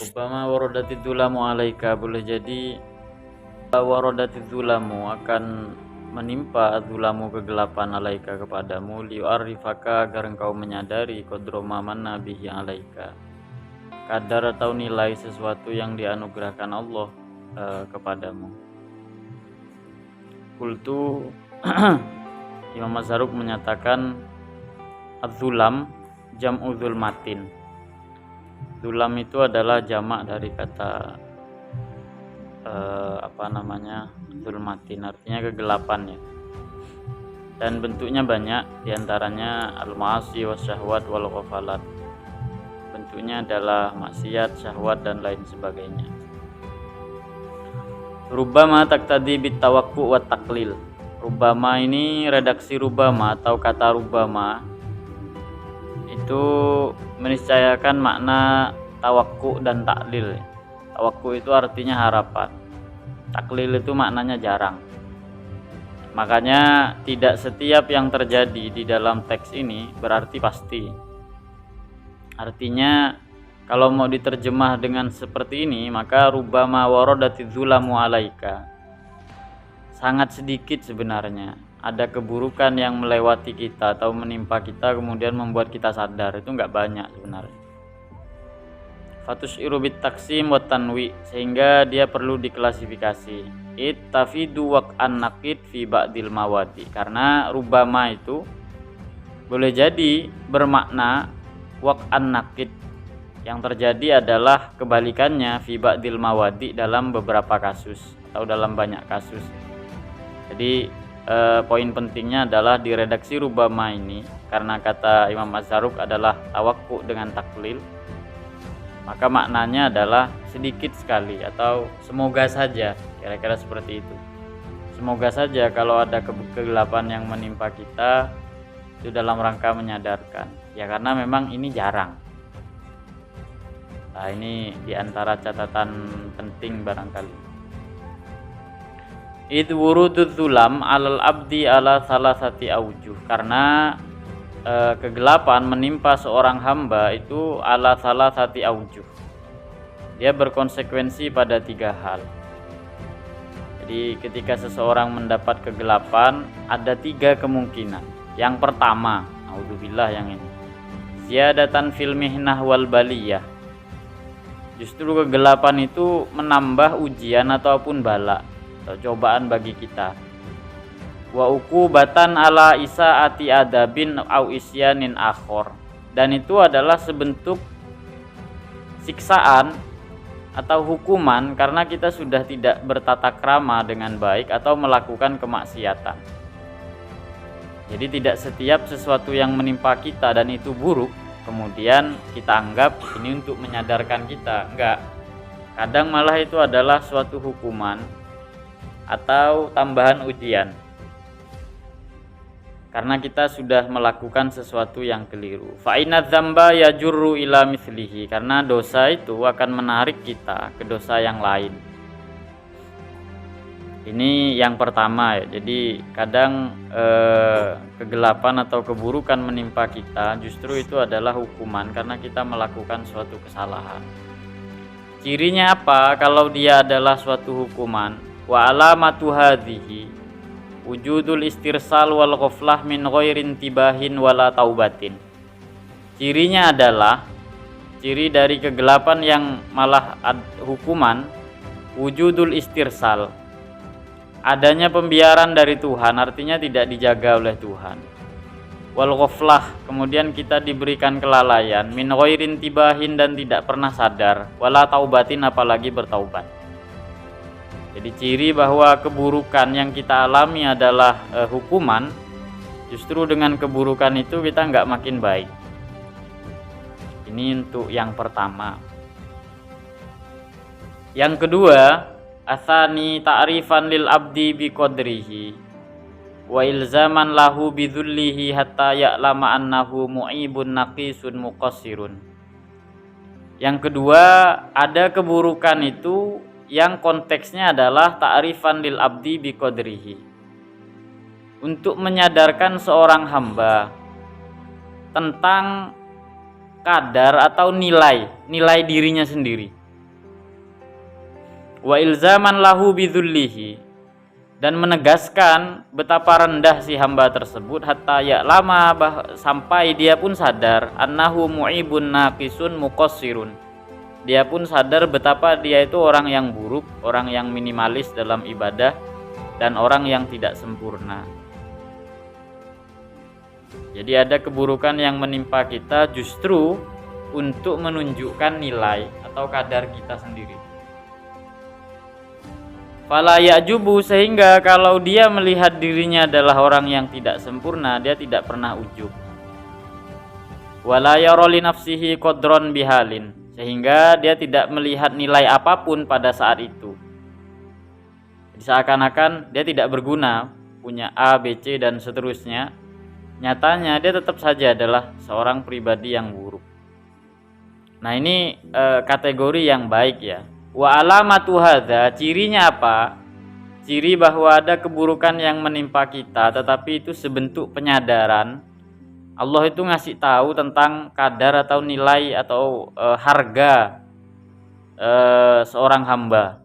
Umpama warodatid dzulamu alaika, boleh jadi warodatid dzulamu akan menimpa dzulamu kegelapan alaika kepadamu, liu'arifaka agar engkau menyadari qadroma manna bihi alaika, kadar atau nilai sesuatu yang dianugerahkan Allah kepadamu. Qultu Imam Mazharuk menyatakan adzulam jam'u dzulmatin. Zulam itu adalah jamak dari kata zulmatin, artinya kegelapan ya. Dan bentuknya banyak, diantaranya al-ma'asi wasyahwat wal ghafalat. Bentuknya adalah maksiat, syahwat dan lain sebagainya. Rubbama taqtadi bitawaqqu'u wa taqlil. Rubbama ini redaksi rubbama atau kata rubbama itu meniscayakan makna tawakku dan taklil. Tawakku itu artinya harapan, taklil itu maknanya jarang. Makanya tidak setiap yang terjadi di dalam teks ini berarti pasti. Artinya kalau mau diterjemah dengan seperti ini, maka rubbama waradatiz dzulamu alaika, sangat sedikit sebenarnya ada keburukan yang melewati kita atau menimpa kita kemudian membuat kita sadar, itu enggak banyak sebenarnya. Fatus'iru bit taqsim wa tanwi, sehingga dia perlu diklasifikasi. Ittafidu waq'an naqid fi ba'dil mawadi, karena rubama itu boleh jadi bermakna waq'an naqid, yang terjadi adalah kebalikannya fi ba'dil mawadi, dalam beberapa kasus atau dalam banyak kasus. Jadi poin pentingnya adalah di redaksi rubama ini, karena kata Imam Mazharuk adalah tawakku dengan taklil, maka maknanya adalah sedikit sekali atau semoga saja, kira-kira seperti itu. Semoga saja kalau ada kegelapan yang menimpa kita itu dalam rangka menyadarkan ya, karena memang ini jarang. Nah, ini diantara catatan penting barangkali. Idh wurududz dzulam alal abdi ala salasati aujuh, karena kegelapan menimpa seorang hamba itu ala salasati aujuh, dia berkonsekuensi pada 3 hal. Jadi ketika seseorang mendapat kegelapan ada 3 kemungkinan. Yang pertama, naudzubillah, yang ini ziyadatan fil mihnah wal baliyah, justru kegelapan itu menambah ujian ataupun bala atau cobaan bagi kita. Wa uqubatan ala isaati adabin au isyanin akhor, dan itu adalah sebentuk siksaan atau hukuman karena kita sudah tidak bertata krama dengan baik atau melakukan kemaksiatan. Jadi tidak setiap sesuatu yang menimpa kita dan itu buruk kemudian kita anggap ini untuk menyadarkan kita, enggak. Kadang malah itu adalah suatu hukuman atau tambahan ujian karena kita sudah melakukan sesuatu yang keliru. Fa inna dzamba yajurru ila mislihi, karena dosa itu akan menarik kita ke dosa yang lain. Ini yang pertama ya. Jadi kadang kegelapan atau keburukan menimpa kita justru itu adalah hukuman karena kita melakukan suatu kesalahan. Cirinya apa kalau dia adalah suatu hukuman? Wa alamatu hadhihi wujudul istirsal wal ghaflah min ghairin tibahin wala taubatin. Cirinya adalah, ciri dari kegelapan yang malah hukuman, wujudul istirsal, adanya pembiaran dari Tuhan, artinya tidak dijaga oleh Tuhan. Wal ghaflah, kemudian kita diberikan kelalaian, min ghairin tibahin, dan tidak pernah sadar, wala taubatin, apalagi bertaubat. Jadi ciri bahwa keburukan yang kita alami adalah hukuman, justru dengan keburukan itu kita nggak makin baik. Ini untuk yang pertama. Yang kedua, asani ta'rifan lil abdi biqadrihi wa ilzaman lahu bidzullihi hatta ya'lama annahu mu'ibun naqisun muqassirun. Yang kedua, ada keburukan itu yang konteksnya adalah ta'rifan lil abdi biqadrihi, untuk menyadarkan seorang hamba tentang kadar atau nilai dirinya sendiri. wa ilzaman lahu bidzullihi, dan menegaskan betapa rendah si hamba tersebut, hatta ya'lama, sampai dia pun sadar, annahu mu'ibun naqisun muqassirun, dia pun sadar betapa dia itu orang yang buruk, orang yang minimalis dalam ibadah, dan orang yang tidak sempurna. Jadi ada keburukan yang menimpa kita justru untuk menunjukkan nilai atau kadar kita sendiri. Fala ya'jubu, sehingga kalau dia melihat dirinya adalah orang yang tidak sempurna, dia tidak pernah ujub. Wala yara li nafsihi qadron bihalin, sehingga dia tidak melihat nilai apapun pada saat itu. Jadi seakan-akan dia tidak berguna, punya A, B, C dan seterusnya. Nyatanya dia tetap saja adalah seorang pribadi yang buruk. Nah, ini kategori yang baik ya. Wa alamatu hadza, cirinya apa? Ciri bahwa ada keburukan yang menimpa kita tetapi itu sebentuk penyadaran. Allah itu ngasih tahu tentang kadar atau nilai atau harga seorang hamba.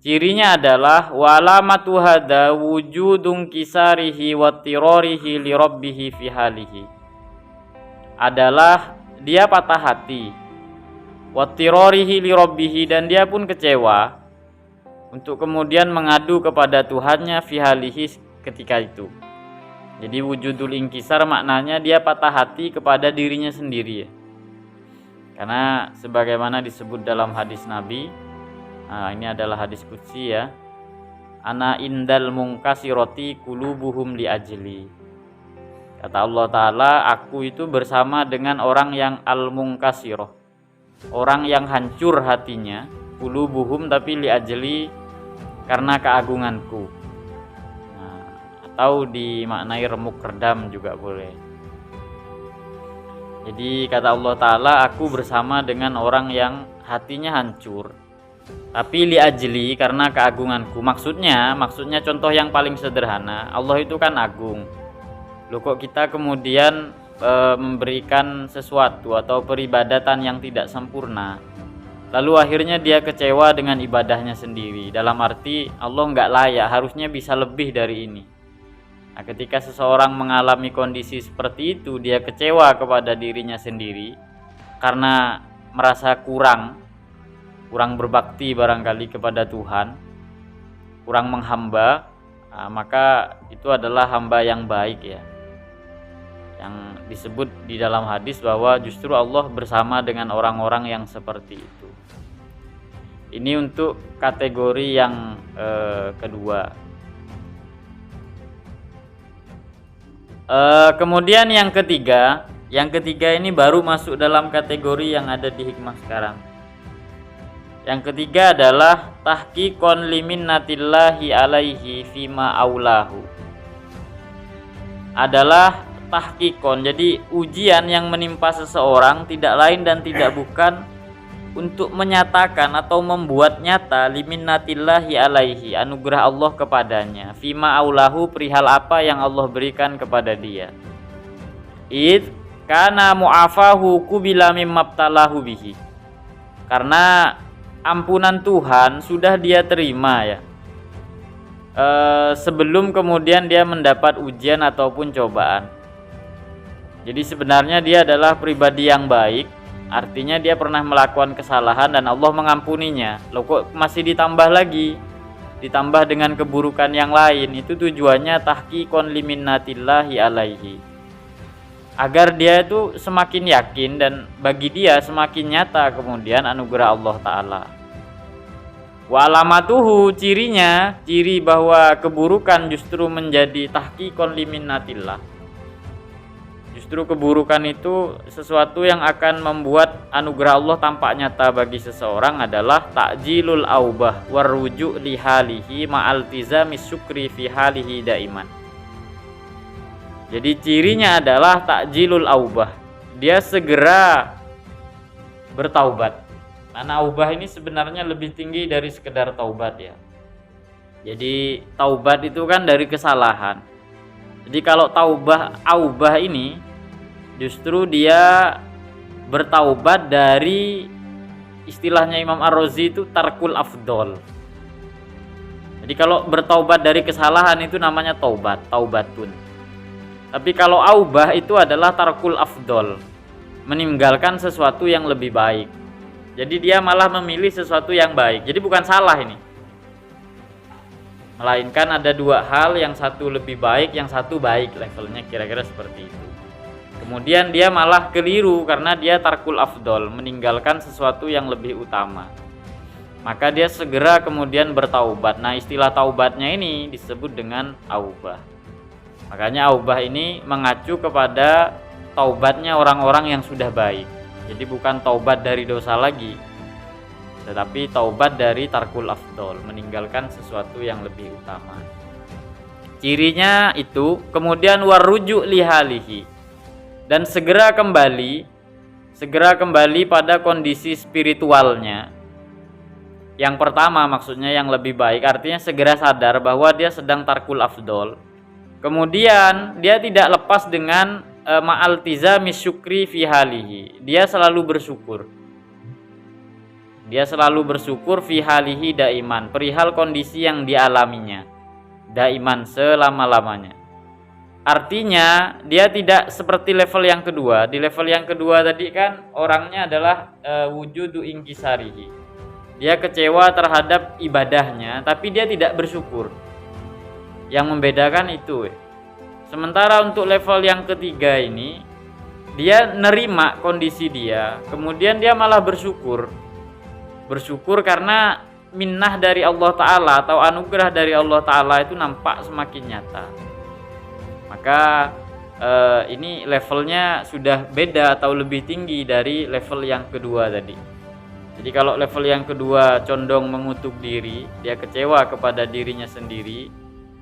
Cirinya adalah wa alamatu hadza wujudun kisarihi wa tirarihi li rabbih fi halihi. Adalah dia patah hati, wattirorihi li rabbihi, dan dia pun kecewa untuk kemudian mengadu kepada Tuhannya fi halihi ketika itu. Jadi wujudul inkisar maknanya dia patah hati kepada dirinya sendiri ya. Karena sebagaimana disebut dalam hadis Nabi, ini adalah hadis qudsi ya, ana indal munkasirati qulubuhum li ajli. Kata Allah Ta'ala, aku itu bersama dengan orang yang al-munkasirah, orang yang hancur hatinya, qulubuhum tapi li ajli, karena keagunganku. Nah, atau dimaknai remuk redam juga boleh. Jadi kata Allah Ta'ala, aku bersama dengan orang yang hatinya hancur, tapi li ajli, karena keagunganku. Maksudnya contoh yang paling sederhana, Allah itu kan agung. Loh kok kita kemudian memberikan sesuatu atau peribadatan yang tidak sempurna, lalu akhirnya dia kecewa dengan ibadahnya sendiri, dalam arti Allah nggak layak, harusnya bisa lebih dari ini. Nah, ketika seseorang mengalami kondisi seperti itu, dia kecewa kepada dirinya sendiri karena merasa kurang berbakti barangkali kepada Tuhan, kurang menghamba, maka itu adalah hamba yang baik ya, yang disebut di dalam hadis bahwa justru Allah bersama dengan orang-orang yang seperti itu. Ini untuk kategori yang kedua. Kemudian yang ketiga ini baru masuk dalam kategori yang ada di hikmah sekarang. Yang ketiga adalah tahqiqon liminnatillahi alaihi fima aulahu. Adalah tahqiqon, jadi ujian yang menimpa seseorang tidak lain dan tidak bukan untuk menyatakan atau membuat nyata liminnatillahi alaihi, anugerah Allah kepadanya, fima aulahu, perihal apa yang Allah berikan kepada dia. Id kana mu'afahu kubila mimmabtalahu bihi, karena ampunan Tuhan sudah dia terima ya, sebelum kemudian dia mendapat ujian ataupun cobaan. Jadi sebenarnya dia adalah pribadi yang baik, artinya dia pernah melakukan kesalahan dan Allah mengampuninya. Loh kok masih ditambah lagi, ditambah dengan keburukan yang lain? Itu tujuannya tahqiqon liminnatillahi alaihi, agar dia itu semakin yakin dan bagi dia semakin nyata kemudian anugerah Allah Ta'ala. Wa alamatuhu, ciri bahwa keburukan justru menjadi tahqiqon liminnatillah. Justru keburukan itu sesuatu yang akan membuat anugerah Allah tampak nyata bagi seseorang adalah ta'jilul aubah waruju' li halihi ma'altizamis syukri fi halihi daiman. Jadi cirinya adalah ta'jilul aubah, dia segera bertaubat. Karena aubah ini sebenarnya lebih tinggi dari sekedar taubat ya. Jadi taubat itu kan dari kesalahan. Jadi kalau aubah ini justru dia bertaubat dari istilahnya Imam Ar-Razi itu tarkul afdol. Jadi kalau bertaubat dari kesalahan itu namanya taubatun. Tapi kalau aubah itu adalah tarkul afdol, meninggalkan sesuatu yang lebih baik. Jadi dia malah memilih sesuatu yang baik. Jadi bukan salah ini, melainkan ada dua hal, yang satu lebih baik, yang satu baik levelnya, kira-kira seperti itu. Kemudian dia malah keliru karena dia tarkul afdol, meninggalkan sesuatu yang lebih utama. Maka dia segera kemudian bertaubat. Nah, istilah taubatnya ini disebut dengan aubah. Makanya aubah ini mengacu kepada taubatnya orang-orang yang sudah baik. Jadi bukan taubat dari dosa lagi, tetapi taubat dari tarkul afdol, meninggalkan sesuatu yang lebih utama. Cirinya itu kemudian warujuk lihalihi, dan segera kembali pada kondisi spiritualnya. Yang pertama maksudnya yang lebih baik, artinya segera sadar bahwa dia sedang tarkul afdol. Kemudian dia tidak lepas dengan ma'altizami syukri fi halihi. Dia selalu bersyukur. Dia selalu bersyukur fi halihi daiman, perihal kondisi yang dialaminya. Daiman, selama-lamanya. Artinya dia tidak seperti level yang kedua. Di level yang kedua tadi kan orangnya adalah wujudu ingkisarihi. Dia kecewa terhadap ibadahnya, tapi dia tidak bersyukur. Yang membedakan itu. Sementara untuk level yang ketiga ini, dia nerima kondisi dia, kemudian dia malah bersyukur. Bersyukur karena minnah dari Allah Ta'ala atau anugerah dari Allah Ta'ala itu nampak semakin nyata. Maka ini levelnya sudah beda atau lebih tinggi dari level yang kedua tadi. Jadi kalau level yang kedua condong mengutuk diri, dia kecewa kepada dirinya sendiri,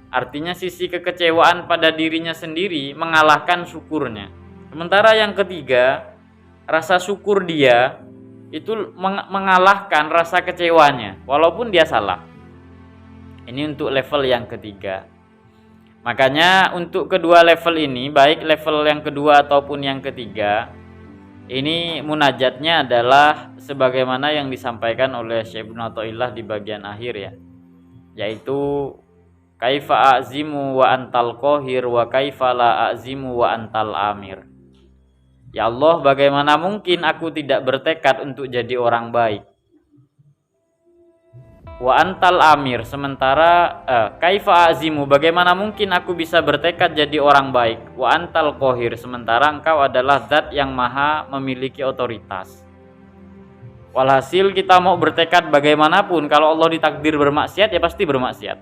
artinya sisi kekecewaan pada dirinya sendiri mengalahkan syukurnya. Sementara yang ketiga, rasa syukur dia itu mengalahkan rasa kecewanya, walaupun dia salah. Ini untuk level yang ketiga. Makanya untuk kedua level ini, baik level yang kedua ataupun yang ketiga, ini munajatnya adalah sebagaimana yang disampaikan oleh Syekh Ibnu Athaillah di bagian akhir ya, yaitu kaifa a'zimu wa antal qahir wa kaifa la a'zimu wa antal amir. Ya Allah, bagaimana mungkin aku tidak bertekad untuk jadi orang baik? Wa antal amir, sementara kaifa azimu, bagaimana mungkin aku bisa bertekad jadi orang baik? Wa antal qahir, sementara engkau adalah zat yang maha memiliki otoritas. Walhasil kita mau bertekad bagaimanapun, kalau Allah ditakdir bermaksiat ya pasti bermaksiat.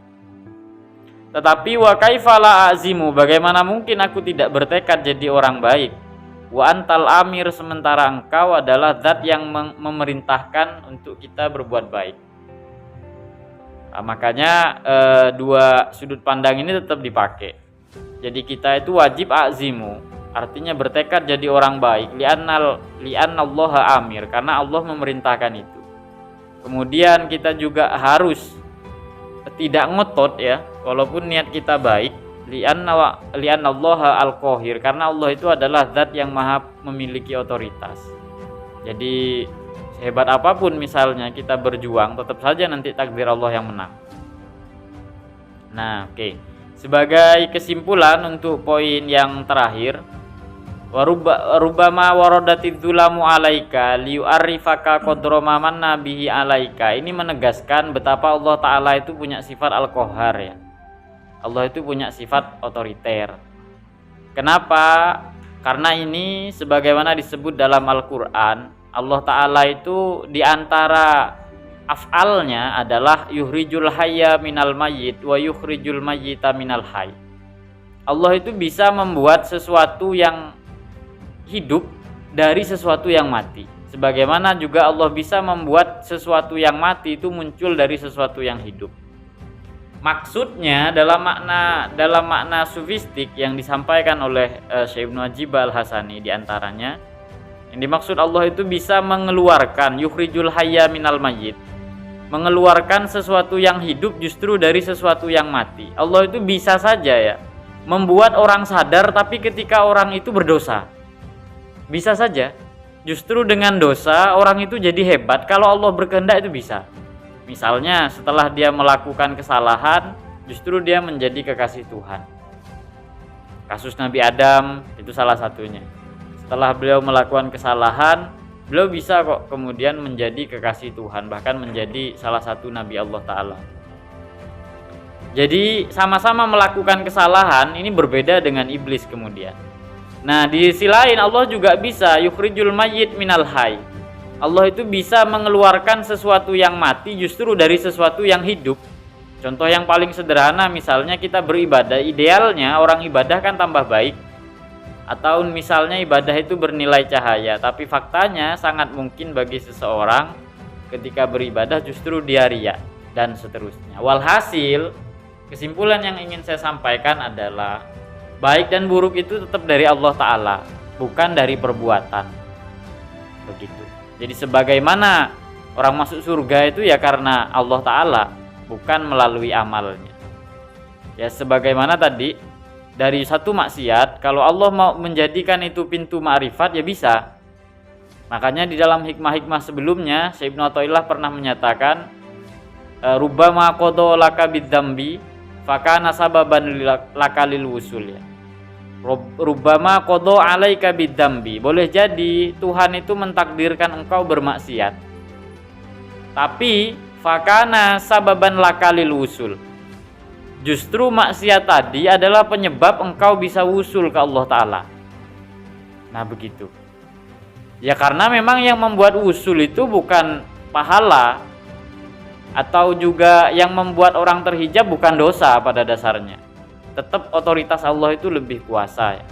Tetapi wa kaifa la azimu, bagaimana mungkin aku tidak bertekad jadi orang baik? Wa antal amir, sementara engkau adalah zat yang memerintahkan untuk kita berbuat baik. Nah, makanya dua sudut pandang ini tetap dipakai. Jadi kita itu wajib azimu, artinya bertekad jadi orang baik, li'annallaha amir, karena Allah memerintahkan itu. Kemudian kita juga harus tidak ngotot ya, walaupun niat kita baik, li'annallaha al-qahir, karena Allah itu adalah zat yang maha memiliki otoritas. Jadi hebat apapun misalnya kita berjuang, tetap saja nanti takdir Allah yang menang. Nah, oke. Sebagai kesimpulan untuk poin yang terakhir, warubama waradatiz zulamu alaika liyu'arifaka qadrama man nabihi alaika. Ini menegaskan betapa Allah Ta'ala itu punya sifat al-qahhar ya. Allah itu punya sifat otoriter. Kenapa? Karena ini sebagaimana disebut dalam Al-Qur'an, Allah Ta'ala itu diantara af'alnya adalah yukhrijul hayya minal mayyit wa yukhrijul mayyita minal hayy. Allah itu bisa membuat sesuatu yang hidup dari sesuatu yang mati. Sebagaimana juga Allah bisa membuat sesuatu yang mati itu muncul dari sesuatu yang hidup. Maksudnya dalam makna sufistik yang disampaikan oleh Syekh Ibnu Ajib Al-Hasani diantaranya, yang dimaksud Allah itu bisa mengeluarkan yukhrijul hayya minal mayyit, mengeluarkan sesuatu yang hidup justru dari sesuatu yang mati. Allah itu bisa saja ya membuat orang sadar tapi ketika orang itu berdosa. Bisa saja. justru dengan dosa orang itu jadi hebat. Kalau Allah berkehendak itu bisa. Misalnya setelah dia melakukan kesalahan, justru dia menjadi kekasih Tuhan. Kasus Nabi Adam itu salah satunya. Setelah beliau melakukan kesalahan, beliau bisa kok kemudian menjadi kekasih Tuhan, bahkan menjadi salah satu Nabi Allah Ta'ala. Jadi sama-sama melakukan kesalahan, ini berbeda dengan iblis kemudian. Nah, di sisi lain Allah juga bisa yukhrijul mayyit minal hayy. Allah itu bisa mengeluarkan sesuatu yang mati justru dari sesuatu yang hidup. Contoh yang paling sederhana, misalnya kita beribadah, idealnya orang ibadah kan tambah baik. Atau misalnya ibadah itu bernilai cahaya, tapi faktanya sangat mungkin bagi seseorang ketika beribadah justru dia riya dan seterusnya. Walhasil, kesimpulan yang ingin saya sampaikan adalah baik dan buruk itu tetap dari Allah Ta'ala, bukan dari perbuatan. Begitu. Jadi sebagaimana orang masuk surga itu ya karena Allah Ta'ala, bukan melalui amalnya. Ya sebagaimana tadi, dari satu maksiat, kalau Allah mau menjadikan itu pintu ma'rifat ya bisa. Makanya di dalam hikmah-hikmah sebelumnya, Syekh Ibnu Athaillah pernah menyatakan, rubbama qada laka bidzambi fakana sababan laka lil wusul ya. Rubbama qada alaika bidzambi. Boleh jadi Tuhan itu mentakdirkan engkau bermaksiat. Tapi fakana sababan lakalil wusul. Justru maksiat tadi adalah penyebab engkau bisa wusul ke Allah Ta'ala. Nah begitu. Ya karena memang yang membuat wusul itu bukan pahala, atau juga yang membuat orang terhijab bukan dosa pada dasarnya. Tetap otoritas Allah itu lebih kuasa ya.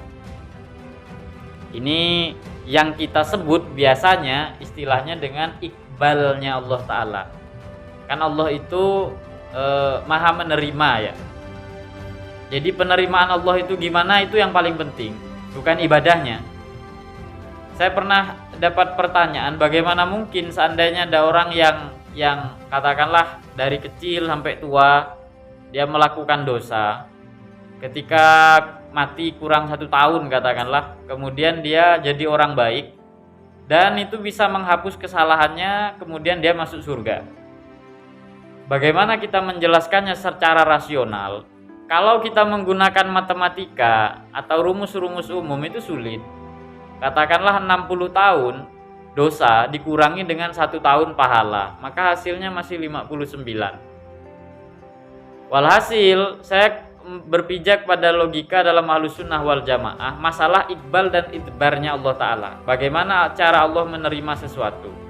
Ini yang kita sebut biasanya istilahnya dengan iqbalnya Allah Ta'ala. Kan Allah itu maha menerima ya. Jadi penerimaan Allah itu gimana, itu yang paling penting, bukan ibadahnya. Saya pernah dapat pertanyaan, bagaimana mungkin seandainya ada orang yang katakanlah dari kecil sampai tua dia melakukan dosa, ketika mati kurang 1 tahun katakanlah, kemudian dia jadi orang baik dan itu bisa menghapus kesalahannya, kemudian dia masuk surga. Bagaimana kita menjelaskannya secara rasional? Kalau kita menggunakan matematika atau rumus-rumus umum itu sulit. Katakanlah 60 tahun dosa dikurangi dengan 1 tahun pahala, maka hasilnya masih 59. Walhasil, saya berpijak pada logika dalam Ahlussunnah wal Jamaah, masalah iqbal dan idbarnya Allah Ta'ala. Bagaimana cara Allah menerima sesuatu?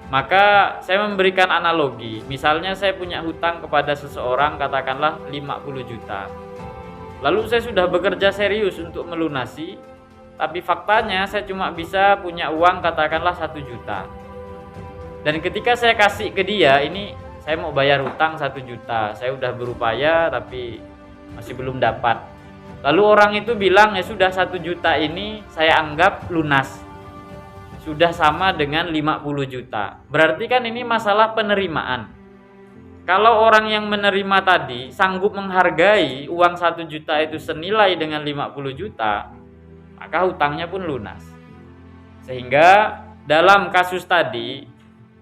Maka saya memberikan analogi. Misalnya saya punya hutang kepada seseorang katakanlah 50 juta. Lalu saya sudah bekerja serius untuk melunasi, tapi faktanya saya cuma bisa punya uang katakanlah 1 juta. Dan ketika saya kasih ke dia, ini saya mau bayar hutang 1 juta. Saya udah berupaya tapi masih belum dapat. Lalu orang itu bilang, ya sudah 1 juta ini saya anggap lunas. Sudah sama dengan 50 juta. Berarti kan ini masalah penerimaan. Kalau orang yang menerima tadi sanggup menghargai uang 1 juta itu senilai dengan 50 juta, maka hutangnya pun lunas. Sehingga dalam kasus tadi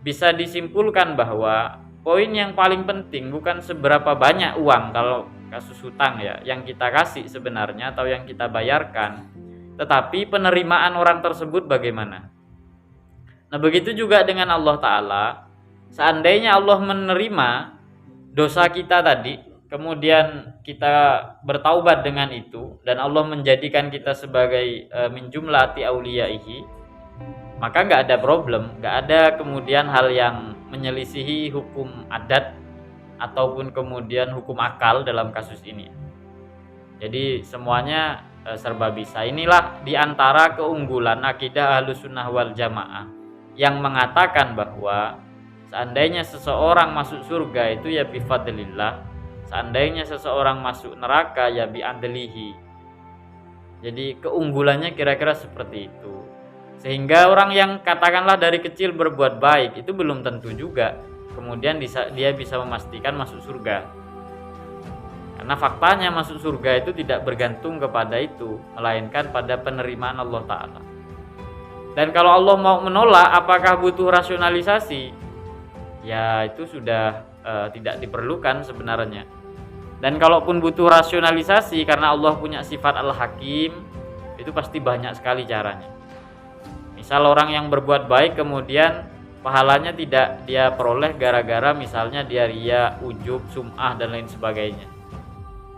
bisa disimpulkan bahwa poin yang paling penting bukan seberapa banyak uang kalau kasus hutang ya yang kita kasih sebenarnya atau yang kita bayarkan, tetapi penerimaan orang tersebut bagaimana. Nah begitu juga dengan Allah Ta'ala. Seandainya Allah menerima dosa kita tadi, kemudian kita bertaubat dengan itu, dan Allah menjadikan kita sebagai min jumlati auliyaihi, maka gak ada problem, gak ada kemudian hal yang menyelisihi hukum adat ataupun kemudian hukum akal dalam kasus ini. Jadi semuanya serba bisa. Inilah diantara keunggulan akidah Ahlussunnah wal Jamaah yang mengatakan bahwa seandainya seseorang masuk surga itu ya bifadlillah, seandainya seseorang masuk neraka ya bi'adlihi. Jadi keunggulannya kira-kira seperti itu. Sehingga orang yang katakanlah dari kecil berbuat baik itu belum tentu juga kemudian dia bisa memastikan masuk surga. Karena faktanya masuk surga itu tidak bergantung kepada itu, melainkan pada penerimaan Allah Ta'ala. Dan kalau Allah mau menolak, apakah butuh rasionalisasi? Ya itu sudah tidak diperlukan sebenarnya. Dan kalaupun butuh rasionalisasi, karena Allah punya sifat Al-Hakim, itu pasti banyak sekali caranya. Misal orang yang berbuat baik kemudian pahalanya tidak dia peroleh gara-gara misalnya dia riya, ujub, sum'ah dan lain sebagainya.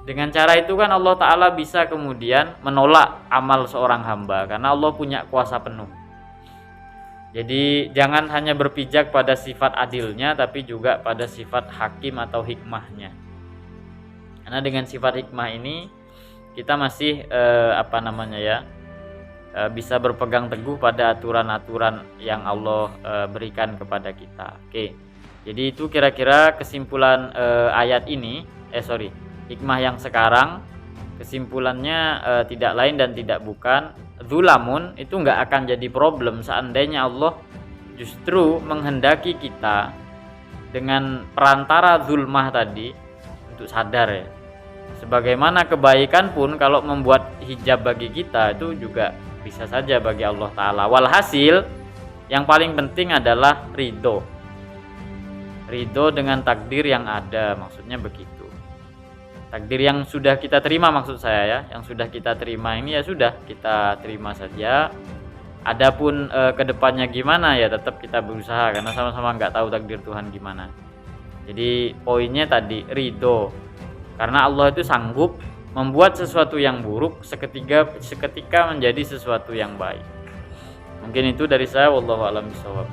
Dengan cara itu kan Allah Ta'ala bisa kemudian menolak amal seorang hamba, karena Allah punya kuasa penuh. Jadi jangan hanya berpijak pada sifat adilnya, tapi juga pada sifat hakim atau hikmahnya. Karena dengan sifat hikmah ini kita masih bisa berpegang teguh pada aturan-aturan yang Allah berikan kepada kita. Oke. Jadi itu kira-kira kesimpulan ayat ini. Hikmah yang sekarang kesimpulannya tidak lain dan tidak bukan, zulamun itu nggak akan jadi problem seandainya Allah justru menghendaki kita dengan perantara zulmah tadi untuk sadar ya. Sebagaimana kebaikan pun kalau membuat hijab bagi kita itu juga bisa saja bagi Allah Ta'ala. Walhasil yang paling penting adalah ridho dengan takdir yang ada, maksudnya begitu. Takdir yang sudah kita terima maksud saya ya, yang sudah kita terima ini ya sudah kita terima saja. Adapun kedepannya gimana ya tetap kita berusaha, karena sama-sama nggak tahu takdir Tuhan gimana. Jadi poinnya tadi ridho, karena Allah itu sanggup membuat sesuatu yang buruk seketika menjadi sesuatu yang baik. Mungkin itu dari saya, wallahu a'lam bishawab.